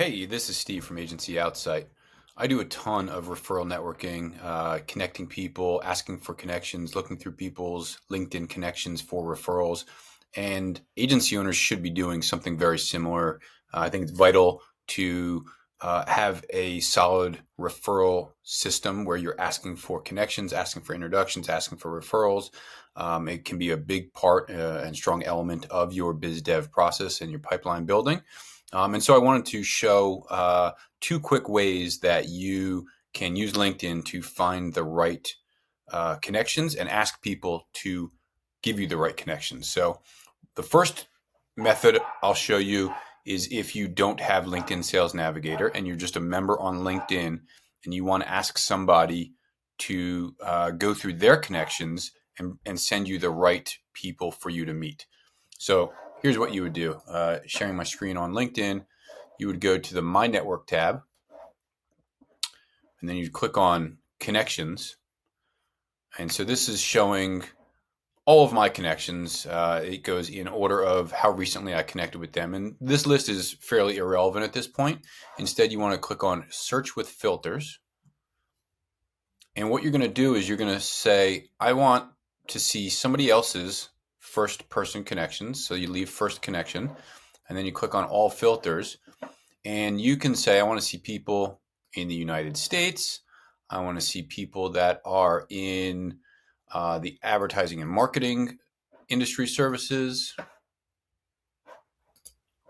Hey, this is Steve from Agency Outsite. I do a ton of referral networking, connecting people, asking for connections, looking through people's LinkedIn connections for referrals. And agency owners should be doing something very similar. I think it's vital to have a solid referral system where you're asking for connections, asking for introductions, asking for referrals. It can be a big part and strong element of your biz dev process and your pipeline building. And so I wanted to show two quick ways that you can use LinkedIn to find the right connections and ask people to give you the right connections. So the first method I'll show you is if you don't have LinkedIn Sales Navigator and you're just a member on LinkedIn and you want to ask somebody to go through their connections and send you the right people for you to meet. So here's what you would do. Sharing my screen on LinkedIn, you would go to the My Network tab, and then you'd click on Connections. And so this is showing all of my connections. It goes in order of how recently I connected with them. And this list is fairly irrelevant at this point. Instead, you want to click on Search with Filters. And what you're going to do is you're going to say, I want to see somebody else's first person connections. So you leave first connection, and then you click on All Filters. And you can say, I want to see people in the United States. I want to see people that are in the advertising and marketing industry services.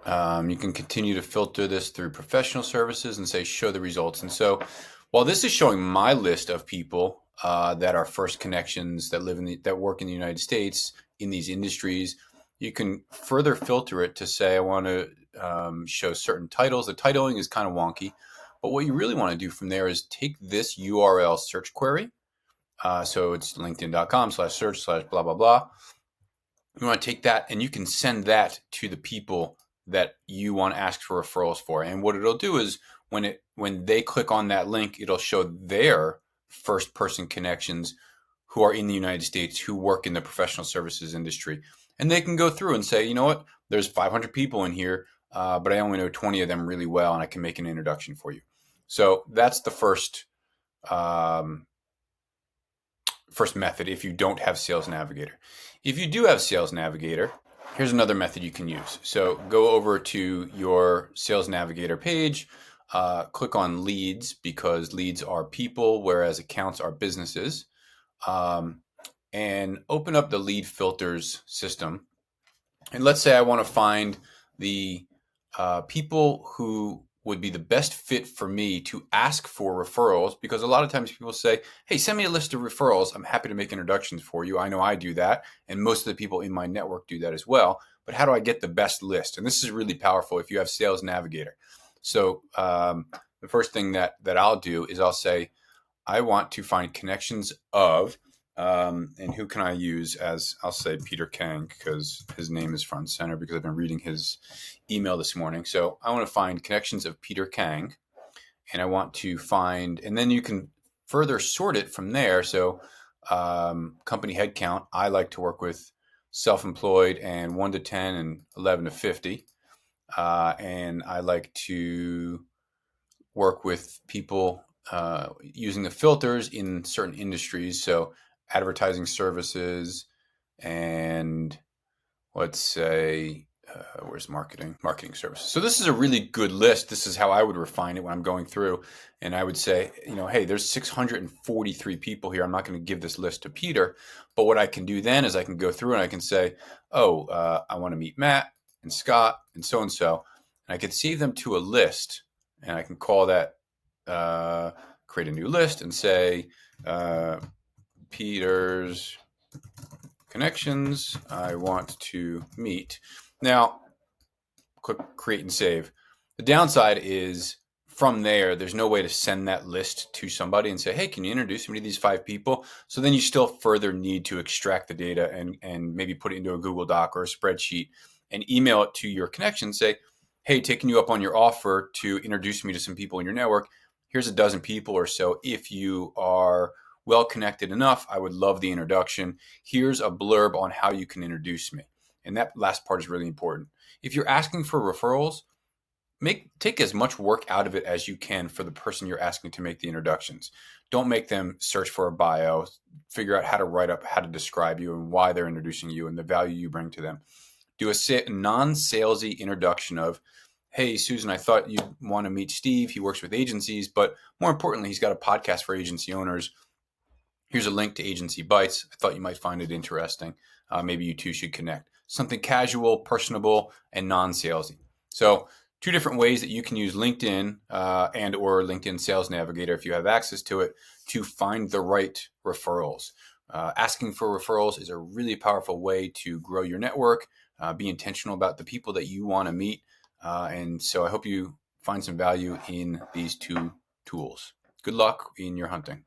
You can continue to filter this through professional services and say, show the results. And so while this is showing my list of people that are first connections that that work in the United States in these industries, you can further filter it to say, I want to show certain titles. The titling is kind of wonky, but what you really want to do from there is take this URL search query. So it's linkedin.com/search/blah, blah, blah. You want to take that and you can send that to the people that you want to ask for referrals for. And what it'll do is when they click on that link, it'll show their first person connections who are in the United States, who work in the professional services industry. And they can go through and say, you know what, there's 500 people in here, but I only know 20 of them really well, and I can make an introduction for you. So that's the first method if you don't have Sales Navigator. If you do have Sales Navigator, here's another method you can use. So go over to your Sales Navigator page, click on leads, because leads are people, whereas accounts are businesses. And open up the lead filters system. And let's say I want to find the people who would be the best fit for me to ask for referrals, because a lot of times people say, hey, send me a list of referrals. I'm happy to make introductions for you. I know I do that. And most of the people in my network do that as well. But how do I get the best list? And this is really powerful if you have Sales Navigator. So the first thing that I'll do is I'll say, I want to find connections of, and who can I use as, I'll say Peter Kang, because his name is front and center because I've been reading his email this morning. So I want to find connections of Peter Kang, and I want to find, and then you can further sort it from there. So company headcount, I like to work with self-employed and 1 to 10 and 11 to 50. And I like to work with people using the filters in certain industries. So advertising services, and let's say, where's marketing services. So this is a really good list. This is how I would refine it when I'm going through. And I would say, hey, there's 643 people here. I'm not going to give this list to Peter. But what I can do then is I can go through and I can say, I want to meet Matt and Scott and so. And I could save them to a list, and I can call that, create a new list and say, Peter's connections I want to meet. Now, click create and save. The downside is from there's no way to send that list to somebody and say, hey, can you introduce me to these 5 people? So then you still further need to extract the data and maybe put it into a Google Doc or a spreadsheet and email it to your connection. Say, hey, taking you up on your offer to introduce me to some people in your network. Here's a dozen people or so. If you are well connected enough, I would love the introduction. Here's a blurb on how you can introduce me. And that last part is really important. If you're asking for referrals, take as much work out of it as you can for the person you're asking to make the introductions. Don't make them search for a bio, figure out how to write up, how to describe you and why they're introducing you and the value you bring to them. Do a non-salesy introduction of, hey, Susan, I thought you'd want to meet Steve. He works with agencies, but more importantly, he's got a podcast for agency owners. Here's a link to Agency Bites. I thought you might find it interesting. Maybe you two should connect. Something casual, personable, and non-salesy. So 2 different ways that you can use LinkedIn and or LinkedIn Sales Navigator, if you have access to it, to find the right referrals. Asking for referrals is a really powerful way to grow your network, be intentional about the people that you want to meet. And so I hope you find some value in these 2 tools. Good luck in your hunting.